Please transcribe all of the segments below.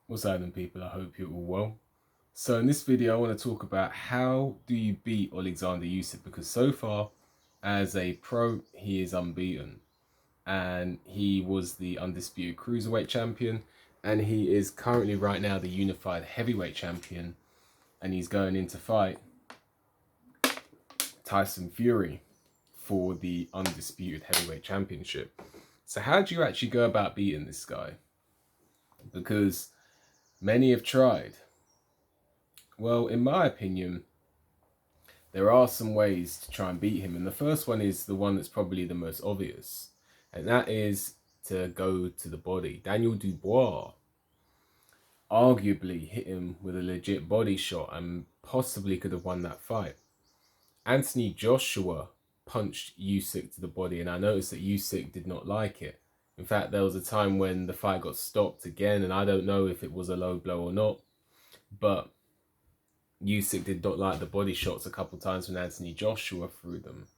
What's happening, people? I hope you're all well. So in this video, I want to talk about how do you beat Oleksandr Usyk, because so far as a pro, he is unbeaten and he was the undisputed cruiserweight champion, and he is currently right now the unified heavyweight champion, and he's going in to fight Tyson Fury for the undisputed heavyweight championship. So how do you actually go about beating this guy? Because many have tried. Well, in my opinion, there are some ways to try and beat him. And the first one is the one that's probably the most obvious. And that is to go to the body. Daniel Dubois arguably hit him with a legit body shot and possibly could have won that fight. Anthony Joshua punched Usyk to the body, and I noticed that Usyk did not like it. In fact, there was a time when the fight got stopped again, and I don't know if it was a low blow or not, but Usyk did not like the body shots a couple times when Anthony Joshua threw them.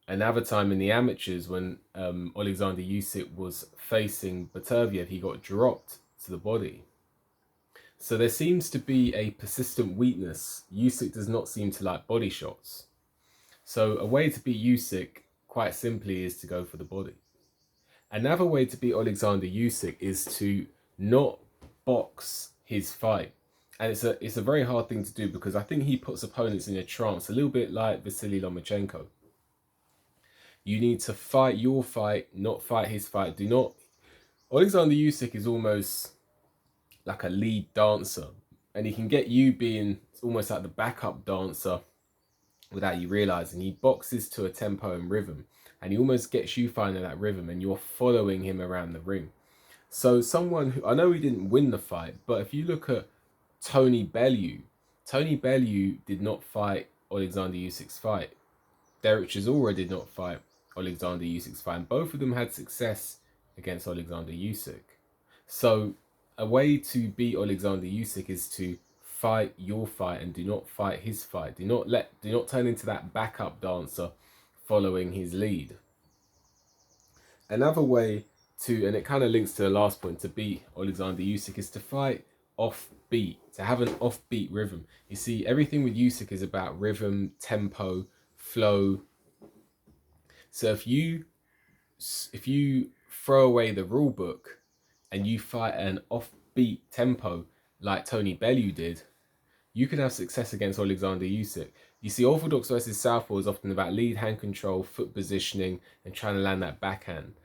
Another time in the amateurs when Oleksandr Usyk was facing Beterbiev, he got dropped to the body. So there seems to be a persistent weakness. Usyk does not seem to like body shots. So a way to beat Usyk, quite simply, is to go for the body. Another way to beat Oleksandr Usyk is to not box his fight. And it's a very hard thing to do, because I think he puts opponents in a trance, a little bit like Vasily Lomachenko. You need to fight your fight, not fight his fight. Oleksandr Usyk is almost like a lead dancer, and he can get you being almost like the backup dancer without you realizing. He boxes to a tempo and rhythm, and he almost gets you finding that rhythm, and you're following him around the ring. So someone who, I know he didn't win the fight, but if you look at Tony Bellew did not fight Oleksandr Usyk's fight. Derek Chisora did not fight Oleksandr Usyk's fight. And both of them had success against Oleksandr Usyk. So a way to beat Oleksandr Usyk is to fight your fight and do not fight his fight. Do not turn into that backup dancer following his lead. Another way to, and it kind of links to the last point, to beat Oleksandr Usyk is to fight offbeat, to have an offbeat rhythm. You see, everything with Usyk is about rhythm, tempo, flow. So if you throw away the rule book and you fight an offbeat tempo like Tony Bellew did, you can have success against Oleksandr Usyk. You see, orthodox versus southpaw is often about lead hand control, foot positioning, and trying to land that backhand.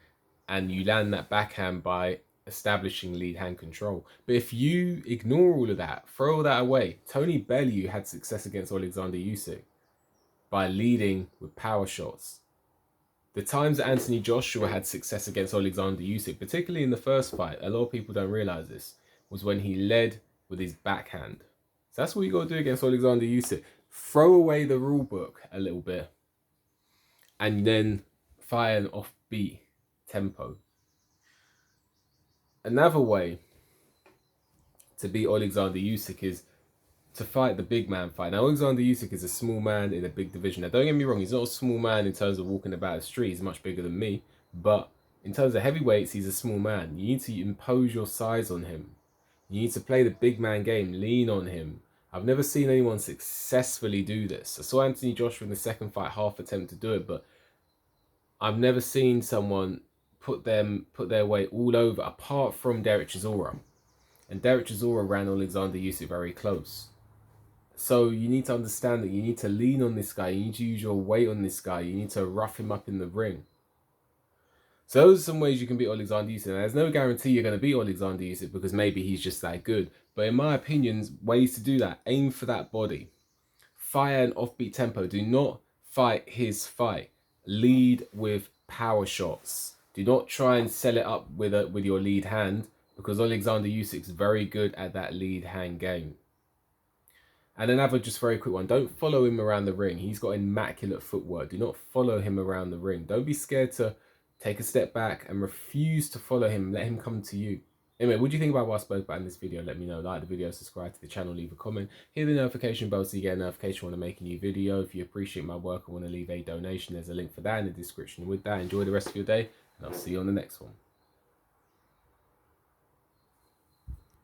And you land that backhand by establishing lead hand control. But if you ignore all of that, throw all that away, Tony Bellew had success against Oleksandr Usyk by leading with power shots. The times that Anthony Joshua had success against Oleksandr Usyk, particularly in the first fight, a lot of people don't realize this, was when he led with his backhand. So that's what you got to do against Oleksandr Usyk. Throw away the rule book a little bit and then fire an offbeat tempo. Another way to beat Oleksandr Usyk is to fight the big man fight. Now, Oleksandr Usyk is a small man in a big division. Now, don't get me wrong, he's not a small man in terms of walking about the street. He's much bigger than me. But in terms of heavyweights, he's a small man. You need to impose your size on him. You need to play the big man game, lean on him. I've never seen anyone successfully do this. I saw Anthony Joshua in the second fight half attempt to do it, but I've never seen someone put their weight all over, apart from Derek Chisora. And Derek Chisora ran Oleksandr Usyk very close. So you need to understand that you need to lean on this guy. You need to use your weight on this guy. You need to rough him up in the ring. So those are some ways you can beat Oleksandr Usyk. Now, there's no guarantee you're going to beat Oleksandr Usyk, because maybe he's just that good. But in my opinion, ways to do that: aim for that body, fire an offbeat tempo. Do not fight his fight. Lead with power shots. Do not try and sell it up with your lead hand, because Oleksandr Usyk's very good at that lead hand game. And another just very quick one: don't follow him around the ring. He's got immaculate footwork. Do not follow him around the ring. Don't be scared to take a step back and refuse to follow him. Let him come to you. Anyway, what do you think about what I spoke about in this video? Let me know. Like the video, subscribe to the channel, leave a comment. Hit the notification bell so you get a notification when I make a new video. If you appreciate my work and want to leave a donation, there's a link for that in the description. With that, enjoy the rest of your day, and I'll see you on the next one.